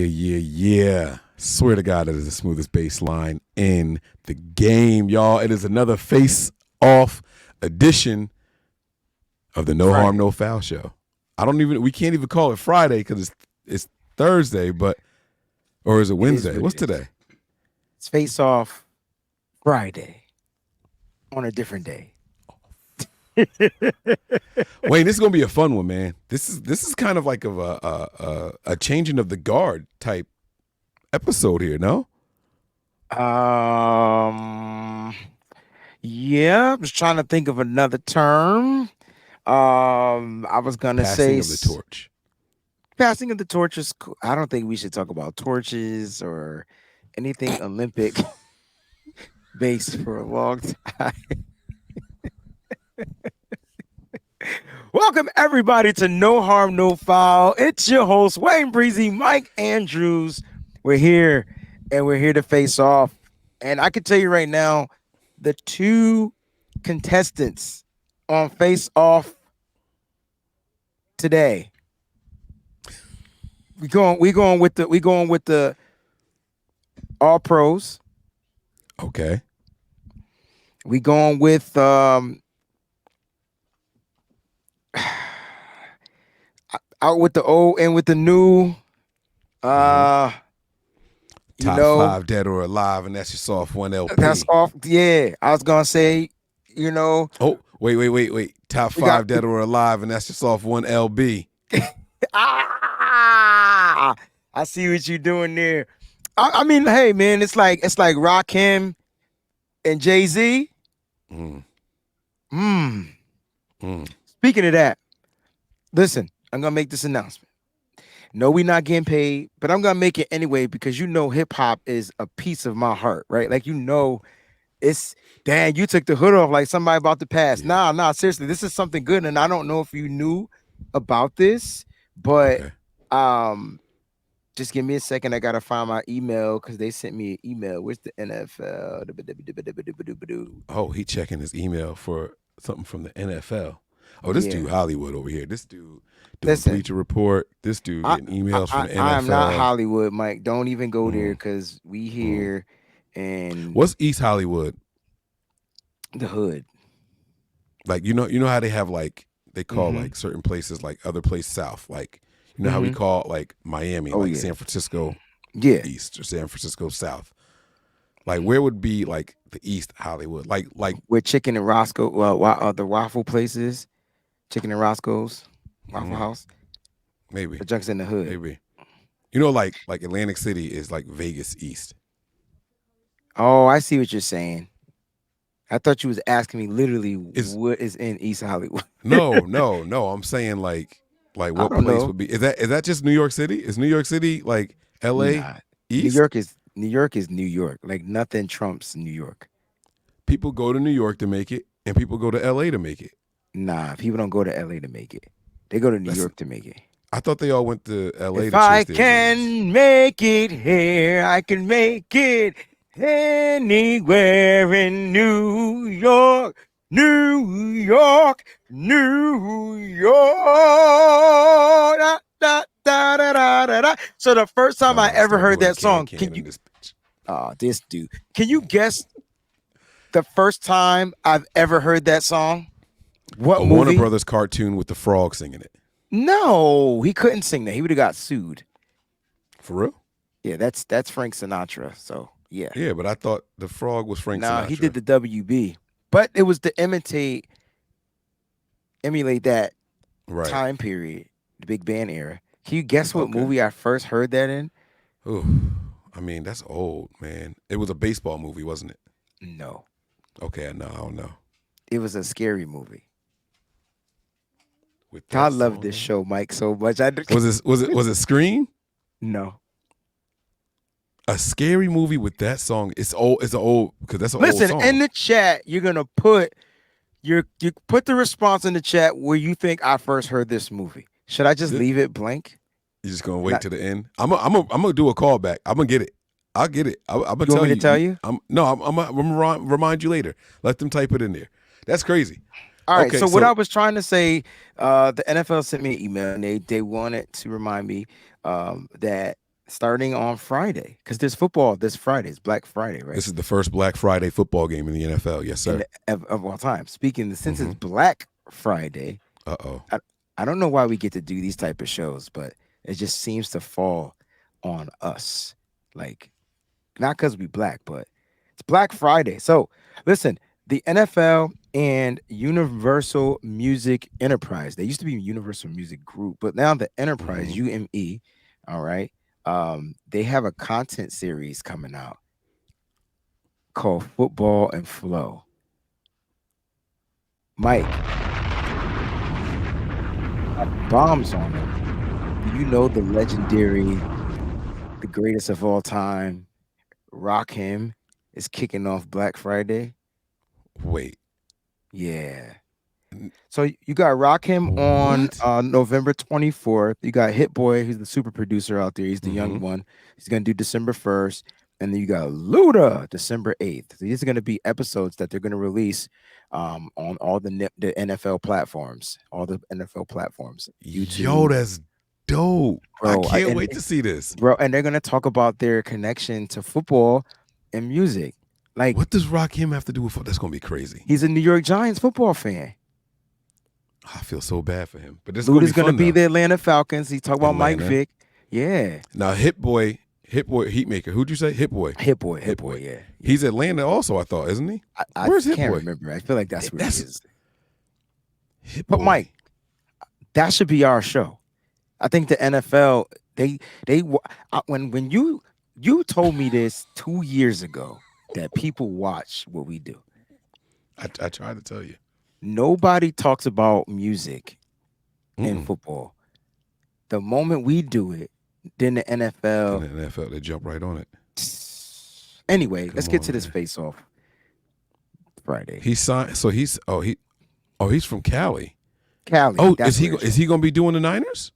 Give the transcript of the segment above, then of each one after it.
Yeah. Swear to God, that is the smoothest bass line in the game, y'all. It is another face-off edition of the No Harm, No Foul show. We can't even call it Friday because it's Thursday, or is it Wednesday? What's today? It's face-off Friday on a different day. Wayne, this is gonna be a fun one, man. This is kind of like a changing of the guard type episode here, no? Yeah, I was trying to think of another term. I was gonna say passing of the torch. Passing of the torch is cool. I don't think we should talk about torches or anything Olympic based for a long time. Welcome everybody to No Harm, No Foul. It's your host, Wayne Breezy, Mike Andrews. We're here to face off. And I can tell you right now, the two contestants on face off today. We going with the all pros. Okay. We going with out with the old and with the new. Top 5 dead or alive, and that's your soft 1 LP. That's off. Yeah, I was gonna say, Oh, wait. Top 5 dead or alive, and that's your soft 1 LB. I see what you're doing there. I mean, hey man, it's like Rakim and Jay-Z. Speaking of that, listen, I'm gonna make this announcement. No, we're not getting paid, but I'm gonna make it anyway because hip hop is a piece of my heart, right? Like it's dang, you took the hood off like somebody about to pass. Yeah. Nah, seriously, this is something good, and I don't know if you knew about this, but just give me a second. I gotta find my email because they sent me an email. Where's the NFL? Oh, he checking his email for something from the NFL. Oh, this dude Hollywood over here. This dude doing Bleacher Report. This dude getting emails from the NFL. I am not Hollywood, Mike. Don't even go there because we here. And what's East Hollywood? The hood. Like you know how they have like they call like certain places like other places south. Like you know how we call like Miami, San Francisco east or San Francisco south. Like where would be like the East Hollywood? Like where Chicken and Roscoe, the waffle places, Chicken and Roscoe's Waffle House. Maybe the junk's in the hood. Maybe like Atlantic City is like Vegas East. Oh, I see what you're saying. I thought you was asking me literally what is in East Hollywood. No. I'm saying like what place would be? Is that just New York City? Is New York City like LA East? New York is New York. Like nothing trumps New York. People go to New York to make it, and people go to LA to make it. Nah, people don't go to LA to make it. They go to New York to make it. I thought they all went to LA if to I chase can make it here, I can make it anywhere in New York. New York. So the first time I ever heard that song, can you guess the first time I've ever heard that song? What movie? Warner Brothers cartoon with the frog singing it. No, he couldn't sing that. He would have got sued. For real? Yeah, that's Frank Sinatra. So yeah. Yeah, but I thought the frog was Frank Sinatra. No, he did the WB. But it was to emulate that time period, the big band era. Can you guess what movie I first heard that in? Ooh, I mean, that's old, man. It was a baseball movie, wasn't it? No. Okay, no, I don't know. It was a scary movie. I love this show, Mike, so much. Was it Scream? No. A scary movie with that song. It's old. It's old because that's an old song. Listen, in the chat, you're gonna put you put the response in the chat where you think I first heard this movie. Should I just leave it blank? You're just gonna wait to the end. I'm gonna do a callback. I'm gonna get it. I'll get it. I'm gonna tell you. Want me to tell you? I'm gonna remind you later. Let them type it in there. That's crazy. All right. So what I was trying to say, the NFL sent me an email and they wanted to remind me that starting on Friday because there's football this Friday. It's Black Friday, right? This is the first Black Friday football game in the NFL. Yes, sir. Of all time. Speaking, since it's Black Friday, Uh-oh. I don't know why we get to do these type of shows, but it just seems to fall on us. Like, not because we black, but it's Black Friday. So listen, the NFL and Universal Music Enterprise. They used to be Universal Music Group, but now the Enterprise, UME, all right. They have a content series coming out called Football and Flow. Mike, bombs on it. Do you know the legendary, the greatest of all time, Rakim is kicking off Black Friday? Wait. Yeah. So you got Rakim on November 24th. You got Hit Boy, who's the super producer out there. He's the young one. He's gonna do December 1st. And then you got Luda December 8th. So these are gonna be episodes that they're gonna release on all the NFL platforms. All the NFL platforms. YouTube. Yo, that's dope. Bro, I can't wait to see this. Bro, and they're gonna talk about their connection to football and music. Like, what does Rakim have to do with football? That's gonna be crazy. He's a New York Giants football fan. I feel so bad for him. But this Luda's is gonna be the Atlanta Falcons. He talk about Mike Vick. Yeah. Now Hit Boy, Heatmaker. Who'd you say? Hit Boy. Hit Boy. Yeah. He's Atlanta also, I thought, isn't he? Where's Hit Boy? I can't remember. I feel like that's where he is. Hit Boy. But Mike, that should be our show. I think the NFL, when you told me this 2 years ago that people watch what we do. I tried to tell you. Nobody talks about music in football. The moment we do it, then the NFL, they jump right on it. Anyway, let's get to this face-off Friday. He signed. So he's from Cali. Cali. Oh, is he going to be doing the Niners?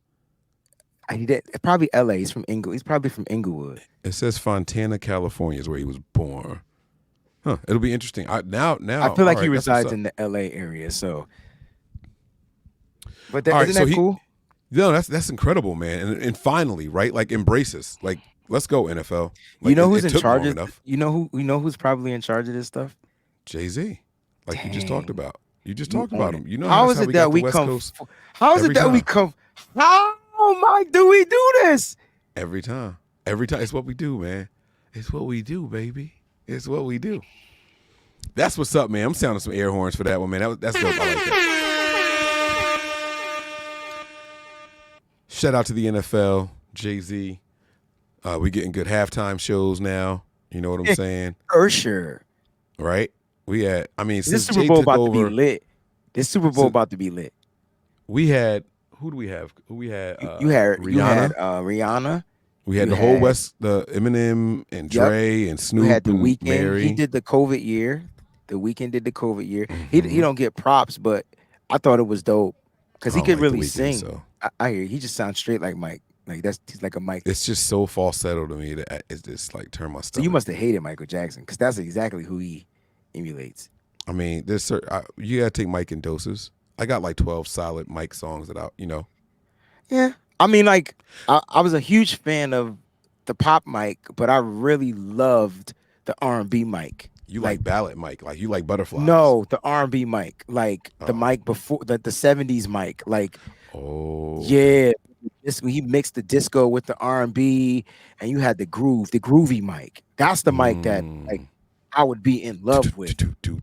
He did probably L.A. He's from Inglewood. He's probably from Inglewood. It says Fontana, California is where he was born. Huh. It'll be interesting. Now I feel like he resides in the LA area, so. But isn't that cool? No, that's incredible, man. And finally, right? Like, embrace us. Like, let's go, NFL. Like, you know who's in charge of you know who's probably in charge of this stuff? Jay-Z. Like Dang. You just talked about. You just talked about him. You know how is it that we come? How is it that we come? How, Mike, do we do this? Every time. It's what we do, man. It's what we do, baby. It's what we do. That's what's up, man. I'm sounding some air horns for that one, man. That's dope. I like that. Shout out to the NFL, Jay-Z. We getting good halftime shows now. You know what I'm saying? For sure. Right? Since this Super Bowl about to be lit. This Super Bowl about to be lit. We had, who do we have? We had Rihanna. You had Rihanna. We had the whole West, the Eminem and Dre and Snoop. We had the and Weeknd. Mary. He did the COVID year. The Weeknd did the COVID year. He don't get props, but I thought it was dope because he could really sing. So. I hear he just sounds straight like Mike. Like he's like a Mike. It's just so falsetto to me that it's just like turn my stomach. So you must have hated Michael Jackson because that's exactly who he emulates. I mean, you gotta take Mike in doses. I got like 12 solid Mike songs that Yeah. I mean, like, I was a huge fan of the pop Mike, but I really loved the R&B Mike. You like ballad Mike, like you like Butterflies. No, the R&B Mike, like the Mike before the 70s Mike, like. Oh. Yeah, he mixed the disco with the R&B, and you had the groovy Mike. That's the Mike that like I would be in love with.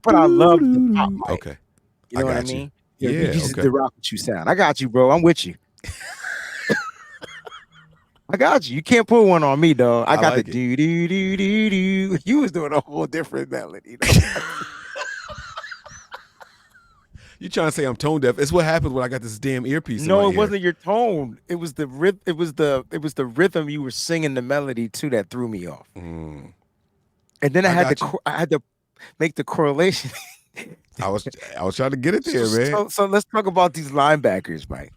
But I love the pop Mike. Okay, you know what I mean? Yeah, you just the rock what you sound. I got you, bro. I'm with you. I got you. You can't put one on me, though. I got like the do do do do do. You was doing a whole different melody. You trying to say I'm tone deaf? It's what happens when I got this damn earpiece. No, it wasn't your tone. It was the It was the rhythm you were singing the melody to that threw me off. And then I had to make the correlation. I was trying to get it there, man. So let's talk about these linebackers, Mike.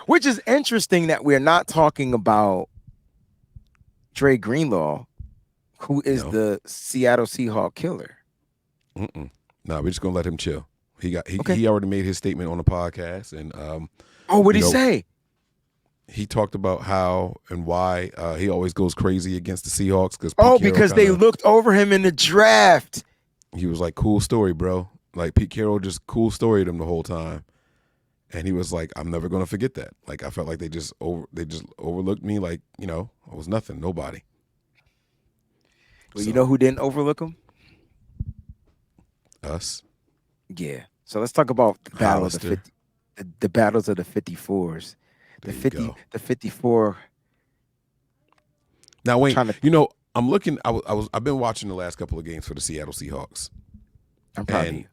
Which is interesting that we're not talking about Dre Greenlaw, who is the Seattle Seahawk killer. Nah, we're just gonna let him chill. He already made his statement on the podcast, and what did he say? he talked about how and why he always goes crazy against the Seahawks because they looked over him in the draft. He was like, cool story, bro. Like Pete Carroll just cool storied him the whole time. And he was like, I'm never gonna forget that. Like I felt like they just overlooked me like, I was nothing, nobody. Well, you know who didn't overlook him? Us. Yeah. So let's talk about the battle of the battles of the 54s. The 54. Now wait, I'm looking. I've been watching the last couple of games for the Seattle Seahawks. I'm proud of you.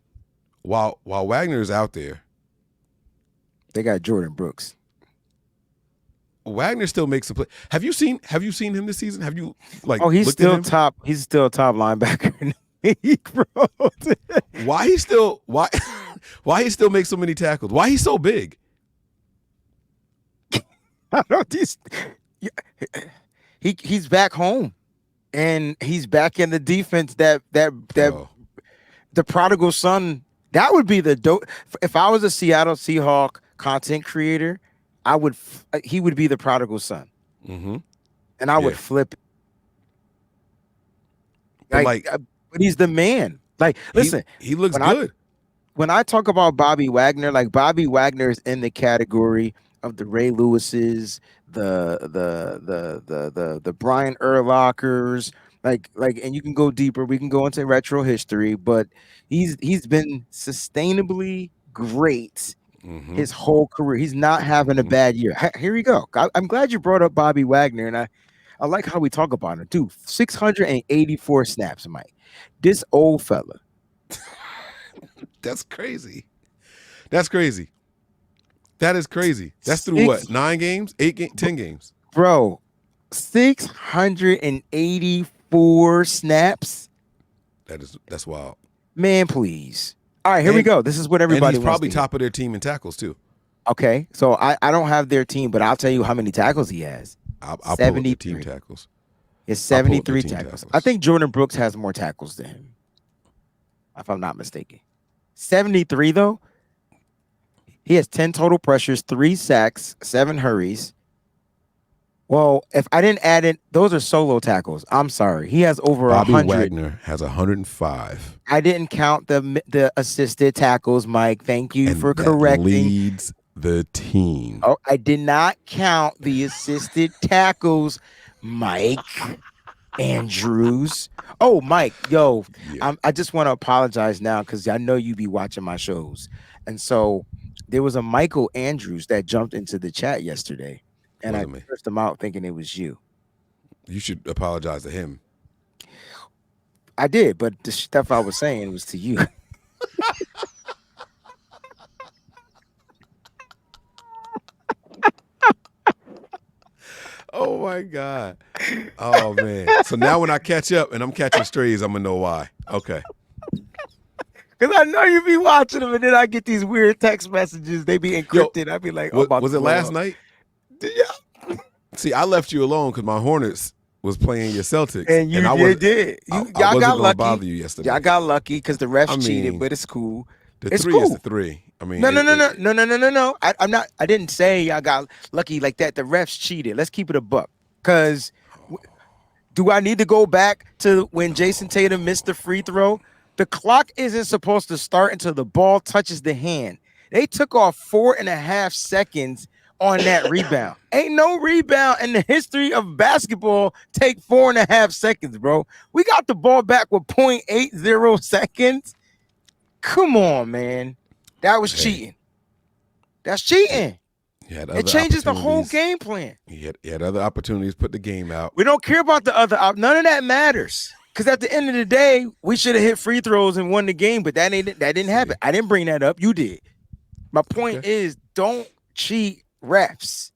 While Wagner is out there, they got Jordan Brooks. Wagner still makes a play. Have you seen him this season? Have you he's still top. He's still top linebacker in the league, bro. Why he still makes so many tackles? Why he's so big? I don't. He's back home, and he's back in the defense that the prodigal son. That would be the dope. If I was a Seattle Seahawk content creator, he would be the prodigal son, and I would flip it. But he's the man. Like, listen, he looks good. When I talk about Bobby Wagner, like Bobby Wagner is in the category of the Ray Lewises, the Brian Urlachers, like, and you can go deeper. We can go into retro history, but he's been sustainably great his whole career. He's not having a bad year. Here we go. I'm glad you brought up Bobby Wagner, and I like how we talk about him. Dude, 684 snaps, Mike. This old fella. That's crazy. That's crazy. That is crazy. That's through what? 9 games? 8 games? 10 games? Bro, 684 snaps. That's wild. Man, please. All right, here we go. This is what everybody wants. He's probably top of their team in tackles too. Okay, so I don't have their team, but I'll tell you how many tackles he has. I'll pull up the team tackles. It's 73 tackles. I think Jordan Brooks has more tackles than him, if I'm not mistaken. 73 though. He has 10 total pressures, 3 sacks, 7 hurries. Well, if I didn't add it, those are solo tackles. I'm sorry. He has over 100. Bobby Wagner has 105. I didn't count the assisted tackles, Mike. Thank you for correcting. Leads the team. Oh, I did not count the assisted tackles, Mike Andrews. Oh, Mike, yo, yeah. I just want to apologize now because I know you be watching my shows. And so there was a Michael Andrews that jumped into the chat yesterday. And I cursed him out thinking it was you. You should apologize to him. I did, but the stuff I was saying was to you. Oh, my God. Oh, man. So now when I catch up and I'm catching strays, I'm going to know why. Okay. Because I know you be watching them, and then I get these weird text messages. They be encrypted. I be like, was it last night? Yeah. See, I left you alone because my Hornets was playing your Celtics. And you did. Y'all got lucky. Bother you yesterday. Y'all got lucky because the refs cheated, but it's cool. It's 3 is the 3. I mean, no. I'm not. I didn't say y'all got lucky like that. The refs cheated. Let's keep it a buck. Because do I need to go back to when Jason Tatum missed the free throw? The clock isn't supposed to start until the ball touches the hand. They took off 4.5 seconds on that rebound. Ain't no rebound in the history of basketball take 4.5 seconds, bro. We got the ball back with 0.80 seconds. Come on, man. That was cheating. That's cheating. It changes the whole game plan. He had other opportunities to put the game out. We don't care about the other. None of that matters. Because at the end of the day, we should have hit free throws and won the game, but that didn't happen. I didn't bring that up. You did. My point is, don't cheat refs.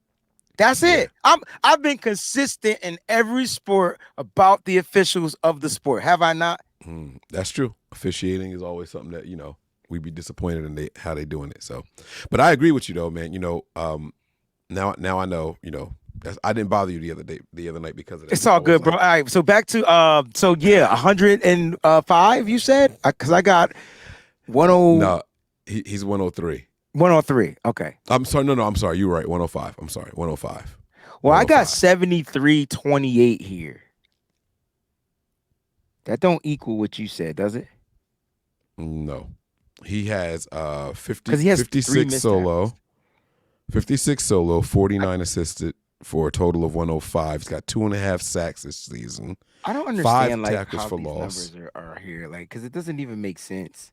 That's it. I've been consistent in every sport about the officials of the sport. Have I not? That's true. Officiating is always something that, we'd be disappointed in how they doing it. So, but I agree with you though, man. Now I know, I didn't bother you the other night because of that. It's all good, bro. All right. So back to 105, you said? Because I got 10. No, he's 103. 103. Okay. I'm sorry. No, I'm sorry. You were right. 105. I'm sorry. 105. Well, I got 105. 73-28 here. That don't equal what you said, does it? No. He has 50, Because he has 3 56 missed tackles. solo, 56 solo, 49 assisted for a total of 105. He's got 2.5 sacks this season. I don't 5 understand like tackles how for these loss. numbers are here, like because it doesn't even make sense.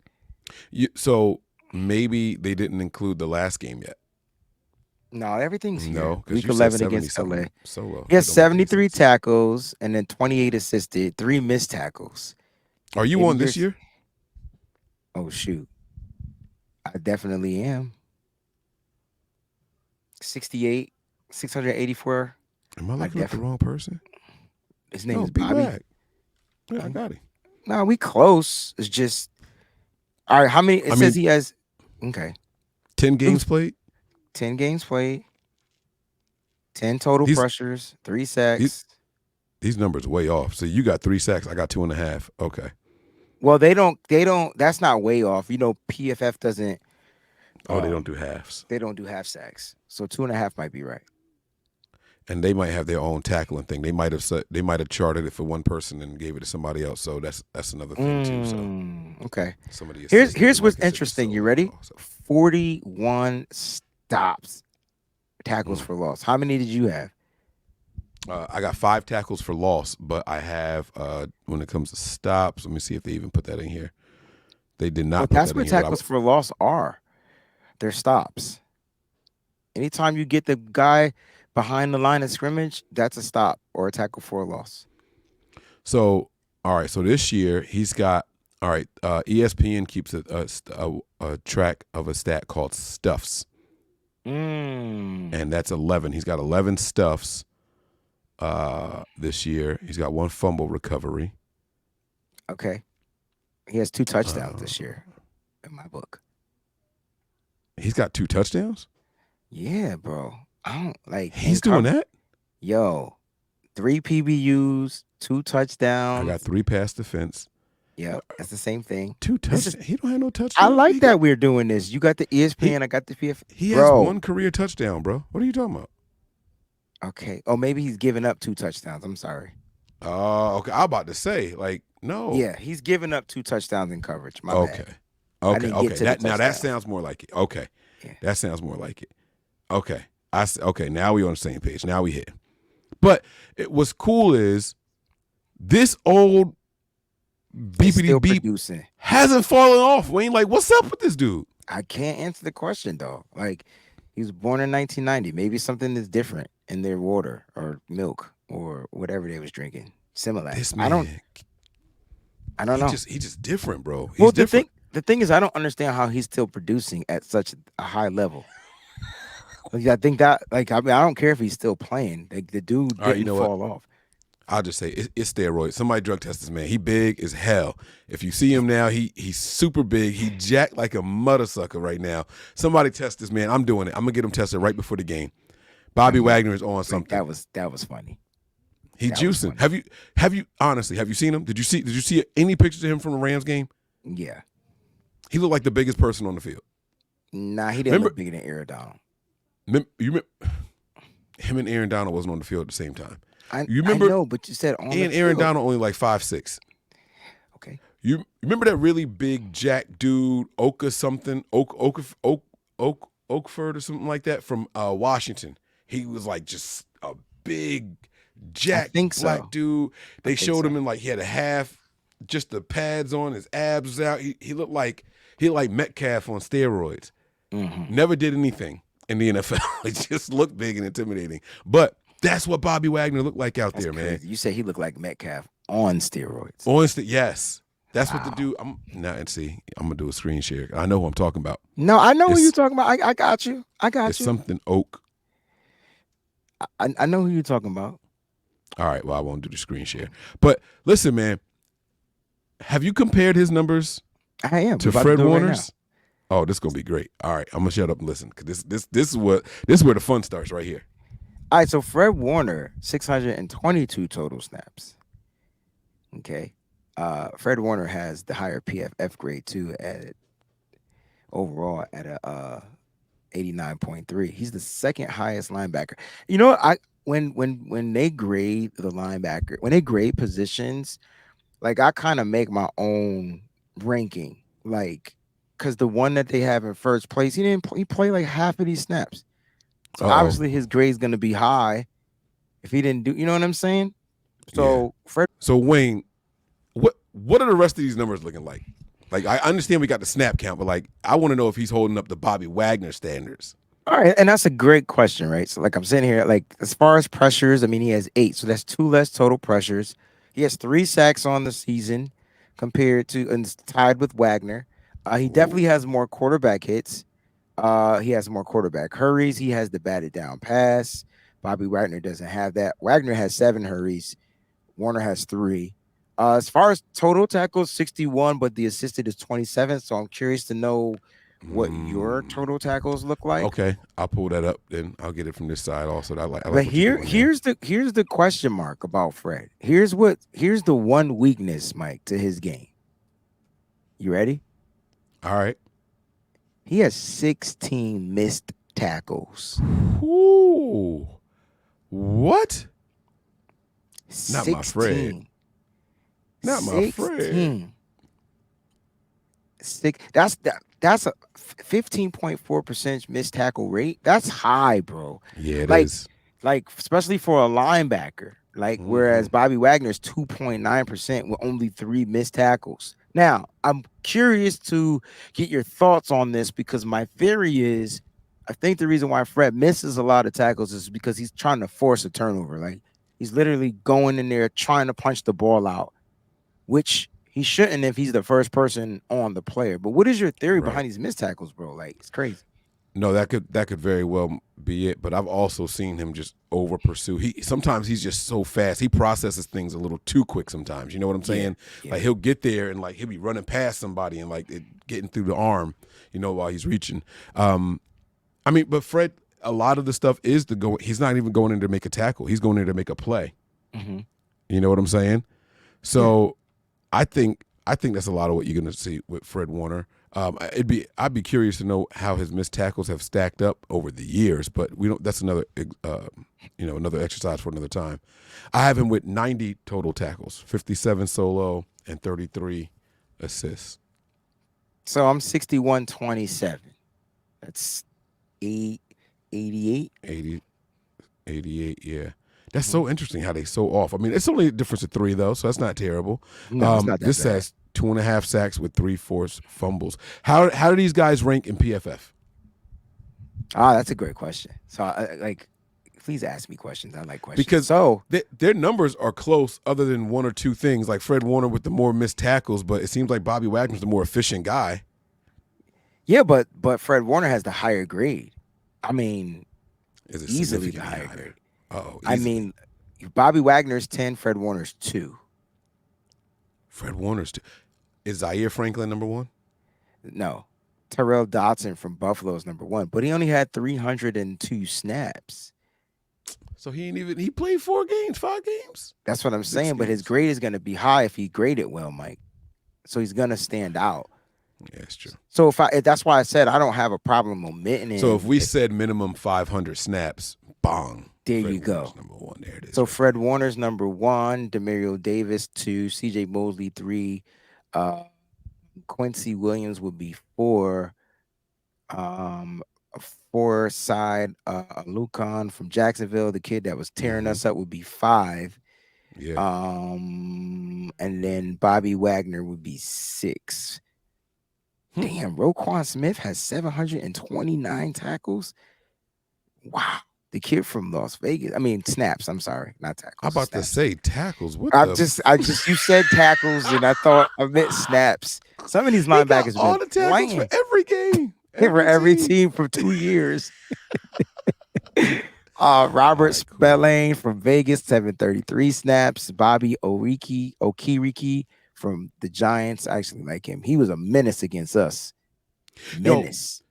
So maybe they didn't include the last game yet. No, everything's here. No, because Week you said 11 against 70 LA. something solo. He has That don't make any 73 sense. tackles and then 28 assisted, 3 missed tackles. Are you Maybe on this yours- year? Oh shoot, I definitely am. 68, 684. Am I looking at the wrong person? His name No, is be Bobby. back. Yeah, I got him. No, we close. It's just all right. How many? It says he has. Okay, 10 games played. 10 games played, 10 total pressures, 3 sacks. These numbers way off. So you got 3 sacks. I got 2.5. Okay. Well, they don't. That's not way off. You know, PFF doesn't. Oh, they don't do halves. They don't do half sacks. So 2.5 might be right. And they might have their own tackling thing. They might have charted it for one person and gave it to somebody else. So that's another thing too. So okay. Here's what's interesting. You ready? 41 stops, tackles for loss. How many did you have? I got 5 tackles for loss, but I have when it comes to stops. Let me see if they even put that in here. They did not. That's what tackles for loss are. They're stops. Anytime you get the guy behind the line of scrimmage, that's a stop or a tackle for a loss. So, all right. So this year he's got, all right, ESPN keeps a track of a stat called stuffs. And that's 11. He's got 11 stuffs this year. He's got 1 fumble recovery. Okay. He has 2 touchdowns this year in my book. He's got 2 touchdowns? Yeah, bro. I don't like. He's doing that? Yo, 3 PBUs, 2 touchdowns. I got 3 pass defense. Yeah, that's the same thing. 2 touchdowns. He don't have no touchdowns. I like that we're doing this. You got the ESPN, I got the PF. He has 1 career touchdown, bro. What are you talking about? Okay. Oh, maybe he's giving up 2 touchdowns. I'm sorry. Okay. I'm about to say, like, no. Yeah, he's giving up 2 touchdowns in coverage. My bad. Okay. That sounds more like it. Okay. Yeah. That sounds more like it. Okay. Okay. Now we on the same page. Now we hit. But what's cool is this old beepity beep hasn't fallen off. Wayne, like, what's up with this dude? I can't answer the question though. Like, he was born in 1990. Maybe something is different in their water or milk or whatever they was drinking. Similar. This man, I don't know. He's just different, bro. He's well, different. The thing is, I don't understand how he's still producing at such a high level. Like, I think that, like, I mean, I don't care if he's still playing. Like, the dude didn't fall off. I'll just say it's steroids. Somebody drug test this man. He big as hell. If you see him now, he's super big. He jacked like a mother sucker right now. Somebody test this man. I'm doing it. I'm gonna get him tested right before the game. Bobby Wagner is on something. That was funny. He juicing. Have you honestly? Have you seen him? Did you see any pictures of him from the Rams game? Yeah. He looked like the biggest person on the field. Nah, he didn't look bigger than Aaron Donald. You remember him and Aaron Donald wasn't on the field at the same time. You remember? I know, but you said on the field. Aaron Donald only like 5'6". Okay. You remember that really big jack dude, Oakford or something like that from Washington? He was like just a big jack black dude. They showed him in like he had a half, just the pads on, his abs was out. He looked like Metcalf on steroids. Mm-hmm. Never did anything in the NFL. He just looked big and intimidating. But that's what Bobby Wagner looked like out there, man. You said he looked like Metcalf on steroids. Yes. That's what the dude. I'm gonna do a screen share. I know who I'm talking about. No, I know who you're talking about. I got you. It's something Oak. I know who you're talking about. All right. Well, I won't do the screen share. But listen, man. Have you compared his numbers? I am to Fred Warner's. Oh, this is gonna be great. All right, I'm gonna shut up and listen because this is where the fun starts right here. All right, so Fred Warner, 622 total snaps. Okay. Fred Warner has the higher PFF grade too overall at a 89.3. He's the second highest linebacker. You know what? When they grade the linebacker, when they grade positions, like I kind of make my own ranking. Like, because the one that they have in first place, he played like half of these snaps. So Uh-oh. obviously his grade's gonna be high if he didn't do, you know what I'm saying? Yeah. So Fred, So Wayne, what are the rest of these numbers looking like? Like I understand we got the snap count, but like I want to know if he's holding up the Bobby Wagner standards. all right, and that's a great question, right? So like I'm sitting here, like as far as pressures, I mean he has 8, so that's 2 less total pressures. He has 3 sacks on the season compared to and it's tied with Wagner. He definitely has more quarterback hits. He has more quarterback hurries. He has the batted down pass. Bobby Wagner doesn't have that. Wagner has 7 hurries. Warner has 3. As far as total tackles, 61, but the assisted is 27. So I'm curious to know what your total tackles look like. Okay, I'll pull that up. Then I'll get it from this side also. I like But what you're doing there. here's the question mark about Fred. Here's the one weakness, Mike, to his game. You ready? All right. He has 16 missed tackles. Ooh. What? Not 16. my Fred. Not my Fred. 16. That's a 15.4% missed tackle rate. That's high, bro. Yeah, it like, is. Like, especially for a linebacker. Like, whereas Bobby Wagner's 2.9% with only 3 missed tackles. Now, I'm curious to get your thoughts on this because my theory is I think the reason why Fred misses a lot of tackles is because he's trying to force a turnover. Like, he's literally going in there trying to punch the ball out, which he shouldn't if he's the first person on the player. But what is your theory behind these missed tackles, bro? Like, it's crazy. No, that could very well be it. But I've also seen him just over pursue. Sometimes he's just so fast. He processes things a little too quick sometimes. You know what I'm saying? Yeah. Like he'll get there and like he'll be running past somebody and like getting through the arm, while he's reaching. I mean, but Fred, a lot of the stuff is the go. He's not even going in to make a tackle. He's going in to make a play. Mm-hmm. You know what I'm saying? So I think that's a lot of what you're going to see with Fred Warner. I'd be curious to know how his missed tackles have stacked up over the years, but we don't. That's another another exercise for another time. I have him with 90 total tackles, 57 solo, and 33 assists. So I'm 61-27. That's 88. 88, yeah. That's so interesting how they so off. I mean, it's only a difference of 3 though, so that's not terrible. No, it's not that this bad. says 2.5 sacks with 3 forced fumbles. How do these guys rank in PFF? That's a great question. So, please ask me questions. I like questions. Because their numbers are close other than 1 or 2 things, like Fred Warner with the more missed tackles, but it seems like Bobby Wagner's the more efficient guy. Yeah, but Fred Warner has the higher grade. I mean, is it easily the higher grade. Oh, I mean, Bobby Wagner's 10, Fred Warner's 2. Fred Warner's 2. Is Zaire Franklin number 1? No. Terrell Dotson from Buffalo is number 1, but he only had 302 snaps. So he played 5 games. That's what I'm saying, but his grade is going to be high if he graded well, Mike. So he's going to stand out. Yeah, that's true. So that's why I said I don't have a problem omitting him. So if we said minimum 500 snaps, bong. There Fred you go. Warner's number 1. There it is. So Fred Warner's number 1, Demario Davis 2, CJ Mosley 3, Quincy Williams would be 4. 4 side Lucan from Jacksonville, the kid that was tearing us up, would be 5. Yeah. And then Bobby Wagner would be 6. Damn, Roquan Smith has 729 tackles. Wow. The kid from Las Vegas. I mean, snaps. I'm sorry, not tackles. I'm about to say tackles. You said tackles, and I thought I meant snaps. Some of these linebackers got all the tackles for every game. For every team for 2 years. Robert Spillane from Vegas, 733 snaps. Bobby Okereke from the Giants. I actually like him. He was a menace against us. Menace.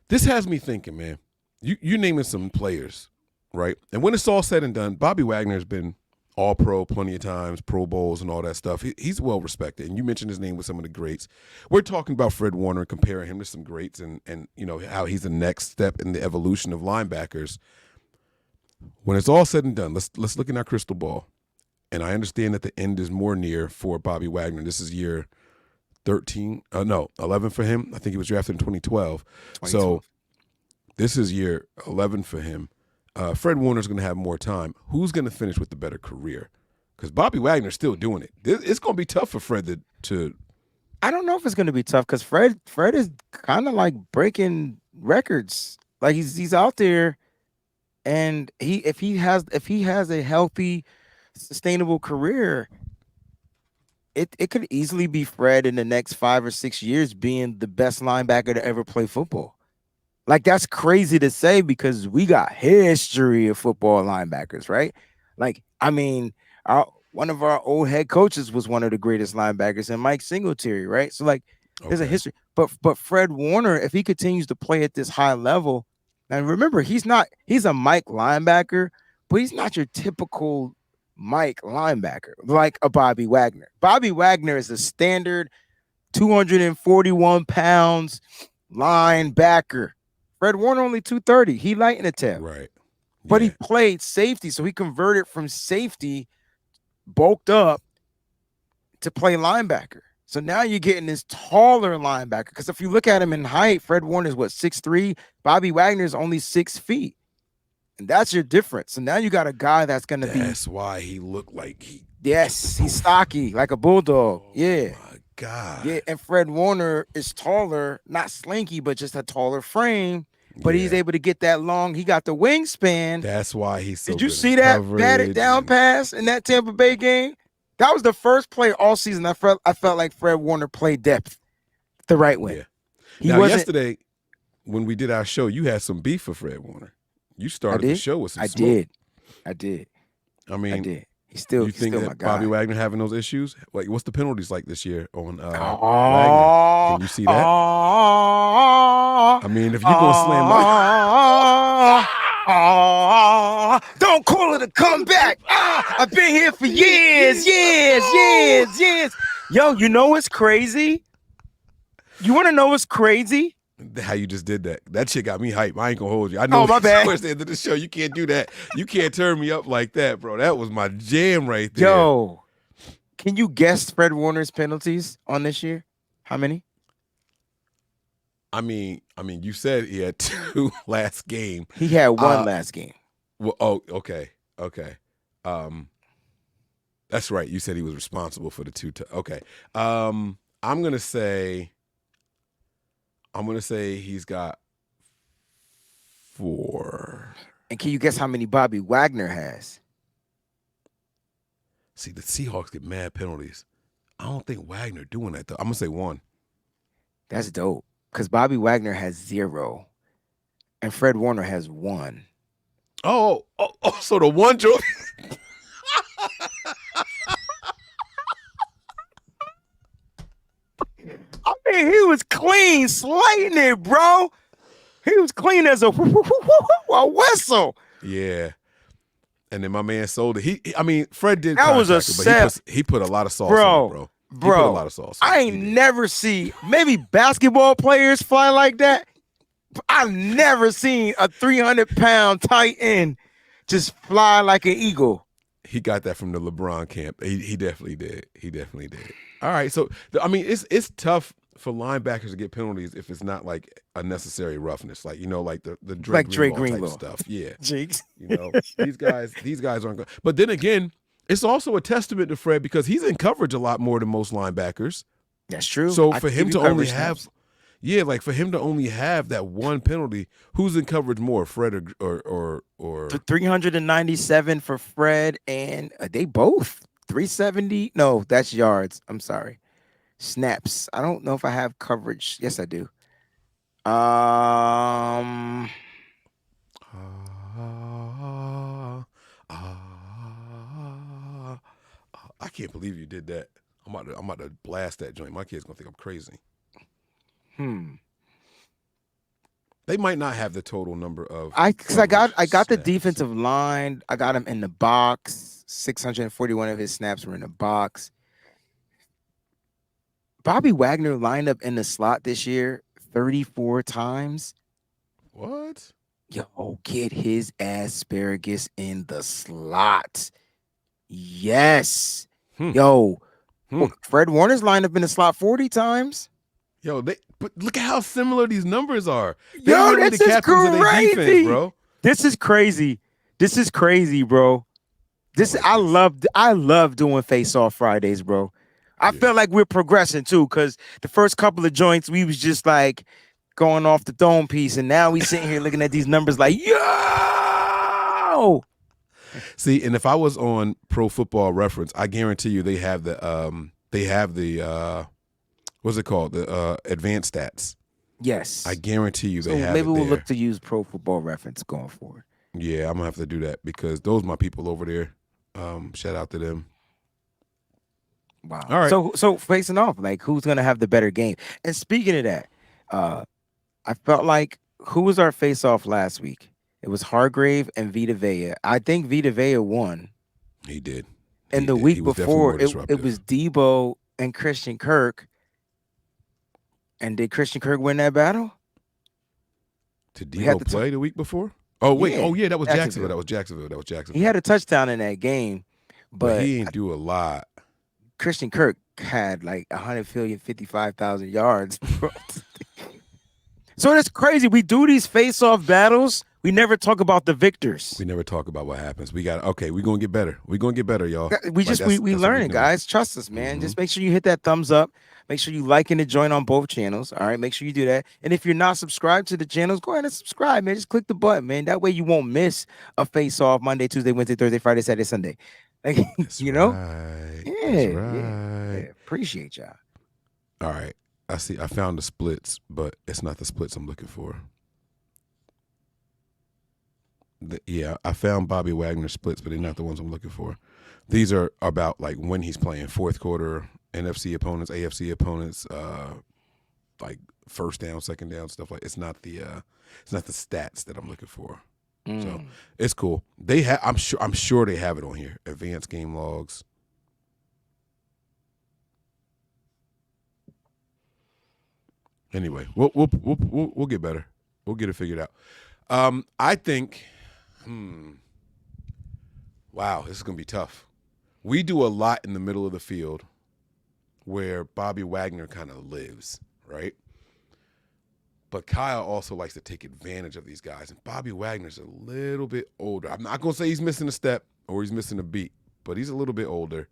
This has me thinking, man. You naming some players, right? And when it's all said and done, Bobby Wagner has been All Pro plenty of times, Pro Bowls and all that stuff. He's well respected. And you mentioned his name with some of the greats. We're talking about Fred Warner, comparing him to some greats, and how he's the next step in the evolution of linebackers. When it's all said and done, let's look in our crystal ball. And I understand that the end is more near for Bobby Wagner. This is year 11 for him. I think he was drafted in 2012. So this is year 11 for him. Fred Warner's going to have more time. Who's going to finish with the better career? Because Bobby Wagner's still doing it. It's going to be tough for Fred to. I don't know if it's going to be tough because Fred is kind of like breaking records. Like he's out there, and if he has a healthy, sustainable career, it could easily be Fred in the next 5 or 6 years being the best linebacker to ever play football. Like, that's crazy to say because we got history of football linebackers, right? Like, I mean, one of our old head coaches was one of the greatest linebackers, and Mike Singletary, right? So, like, there's a history. But Fred Warner, if he continues to play at this high level, and remember, he's a Mike linebacker, but he's not your typical Mike linebacker like a Bobby Wagner. Bobby Wagner is a standard 241 pounds linebacker. Fred Warner only 230. He light in the tail. Right. But he played safety, so he converted from safety, bulked up, to play linebacker. So now you're getting this taller linebacker. Because if you look at him in height, Fred Warner is 6'3". Bobby Wagner is only 6 feet. And that's your difference. So now you got a guy that's going to be. That's why he looked like he. Yes, he's stocky, like a bulldog. Yeah. My God. Yeah, and Fred Warner is taller, not slinky, but just a taller frame. But he's able to get that long. He got the wingspan. That's why he's so. Did you see that batted down pass in that Tampa Bay game? That was the first play all season. I felt like Fred Warner played depth the right way. Yeah. Now, yesterday, when we did our show, you had some beef for Fred Warner. You started the show with some smoke. I did. I mean, I did. He's still my guy. Bobby Wagner having those issues? Like, what's the penalties like this year on Wagner? Can you see that? I mean, if you're going to slam don't call it a comeback. I've been here for years. Yo, you know what's crazy? You want to know what's crazy? How you just did that. That shit got me hyped. I ain't gonna hold you. I know my bad. Towards the end of the show, you can't do that. You can't turn me up like that, bro. That was my jam right there. Yo, can you guess Fred Warner's penalties on this year? How many? I mean, you said he had 2 last game. He had 1 last game. Well, okay. That's right. You said he was responsible for the 2. Okay. I'm gonna say he's got 4. And can you guess how many Bobby Wagner has? See, the Seahawks get mad penalties. I don't think Wagner doing that though. I'm gonna say 1. That's dope. Because Bobby Wagner has 0. And Fred Warner has 1. Oh, so the 1 joke. I mean, he was clean, slating it, bro. He was clean as a whistle. Yeah. And then my man sold it. I mean, Fred did. That was a set. But he put a lot of sauce on it, bro. He put a lot of sauce on I ain't never see, maybe basketball players fly like that. I've never seen a 300-pound tight end just fly like an eagle. He got that from the LeBron camp. He definitely did. All right, so I mean, it's tough for linebackers to get penalties if it's not like a necessary roughness, like like the Dre Greenlaw type stuff. Yeah, Jinx. These guys aren't good. But then again, it's also a testament to Fred because he's in coverage a lot more than most linebackers. That's true. So for him to only have, for him to only have that 1 penalty, who's in coverage more, Fred or 397 for Fred, and they both 370. No, that's yards. I'm sorry. Snaps. I don't know if I have coverage. Yes, I do. I can't believe you did that. I'm about to blast that joint. My kid's gonna think I'm crazy. They might not have the total number of. I got the defensive line. I got him in the box. 641 of his snaps were in the box. Bobby Wagner lined up in the slot this year 34 times. What? Yo, get his asparagus in the slot. Yes. Yo, Fred Warner's lined up in the slot 40 times. But look at how similar these numbers are. Yo, this is crazy. Defense, bro. This is crazy. This is crazy, bro. I love doing face-off Fridays, bro. I feel like we're progressing too, because the first couple of joints we was just like going off the dome piece, and now we sitting here looking at these numbers like, yo. See, and if I was on Pro Football Reference, I guarantee you they have the what's it called? The advanced stats. Yes. I guarantee you they have it. Maybe we'll look to use Pro Football Reference going forward. Yeah, I'm gonna have to do that because those are my people over there. Shout out to them. Wow. All right. So facing off, like, who's gonna have the better game? And speaking of that, I felt like, who was our face-off last week? It was Hargrave and Vita Vea. I think Vita Vea won. He did. And the week before, it was Debo and Christian Kirk. And did Christian Kirk win that battle? Did Debo play the week before? Oh, wait. Yeah, that was Jacksonville. That was Jacksonville. He had a touchdown in that game, but he didn't do a lot. Christian Kirk had like 155,000 yards. So that's crazy. We do these face-off battles. We never talk about the victors. We never talk about what happens. We're going to get better. We're going to get better, y'all. We learn it, guys. Trust us, man. Just make sure you hit that thumbs up. Make sure you like and join on both channels. All right, make sure you do that. And if you're not subscribed to the channels, go ahead and subscribe, man. Just click the button, man. That way you won't miss a face-off Monday, Tuesday, Wednesday, Thursday, Friday, Saturday, Sunday. Like, That's you know? Right. Yeah, That's right. yeah. Appreciate y'all. All right. I found the splits, but it's not the splits I'm looking for. I found Bobby Wagner splits, but they're not the ones I'm looking for. These are about like when he's playing fourth quarter, NFC opponents, AFC opponents, like first down, second down, stuff like. It's not the stats that I'm looking for. So it's cool. They have. I'm sure they have it on here. Advanced game logs. Anyway, we'll get better. We'll get it figured out. I think. Wow, this is gonna be tough. We do a lot in the middle of the field, where Bobby Wagner kind of lives, right? But Kyle also likes to take advantage of these guys, and Bobby Wagner's a little bit older. I'm not gonna say he's missing a step or he's missing a beat, but he's a little bit older.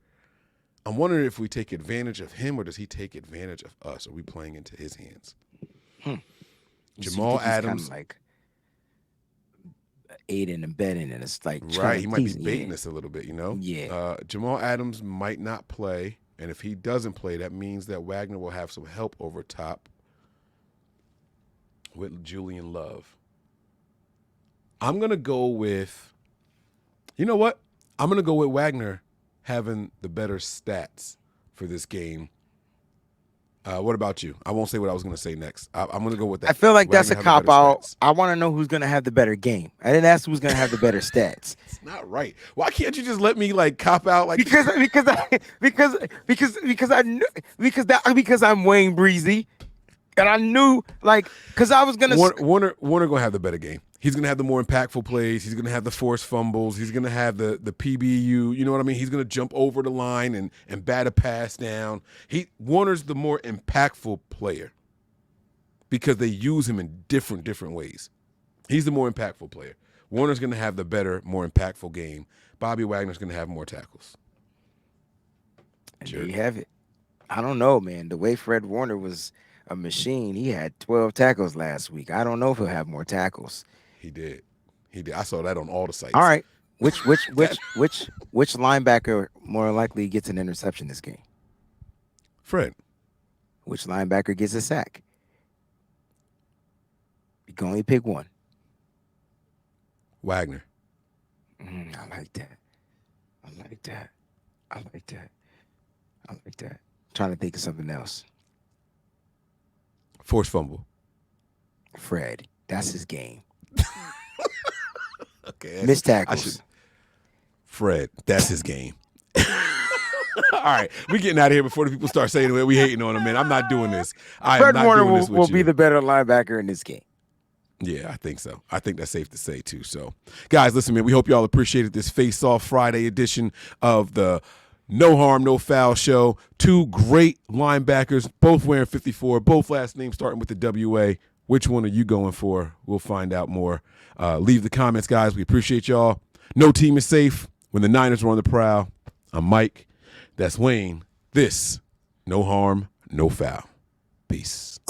I'm wondering if we take advantage of him or does he take advantage of us? Are we playing into his hands? Jamal Adams, kind of like aiding and abetting, and it's like right. He might be baiting us a little bit, you know. Yeah. Jamal Adams might not play, and if he doesn't play, that means that Wagner will have some help over top with Julian Love. I'm gonna go with. You know what? I'm gonna go with Wagner having the better stats for this game. What about you? I won't say what I was going to say next. I'm going to go with that. I feel like Wagner that's a cop-out. I want to know who's going to have the better game. I didn't ask who's going to have the better stats. It's not right. Why can't you just let me like cop out? Like because I'm Wayne Breezy, and I knew because I was going to Warner going to have the better game. He's going to have the more impactful plays. He's going to have the forced fumbles. He's going to have the PBU. You know what I mean? He's going to jump over the line and bat a pass down. Warner's the more impactful player because they use him in different ways. He's the more impactful player. Warner's going to have the better, more impactful game. Bobby Wagner's going to have more tackles. And there you have it. I don't know, man. The way Fred Warner was a machine, he had 12 tackles last week. I don't know if he'll have more tackles. He did. I saw that on all the sites. All right. Which linebacker more likely gets an interception this game? Fred. Which linebacker gets a sack? You can only pick one. Wagner. I like that. I'm trying to think of something else. Forced fumble. Fred. That's his game. Okay. Missed tackles. Fred. That's his game. All right, we getting out of here before the people start saying we hating on him, man. I'm not doing this. Fred Warner will be the better linebacker in this game. Yeah, I think so. I think that's safe to say, too. So, guys, listen, man, we hope y'all appreciated this Face-Off Friday edition of the No Harm, No Foul show. Two great linebackers, both wearing 54, both last names starting with the WA. Which one are you going for? We'll find out more. Leave the comments, guys. We appreciate y'all. No team is safe when the Niners are on the prowl. I'm Mike. That's Wayne. This, No Harm, No Foul. Peace.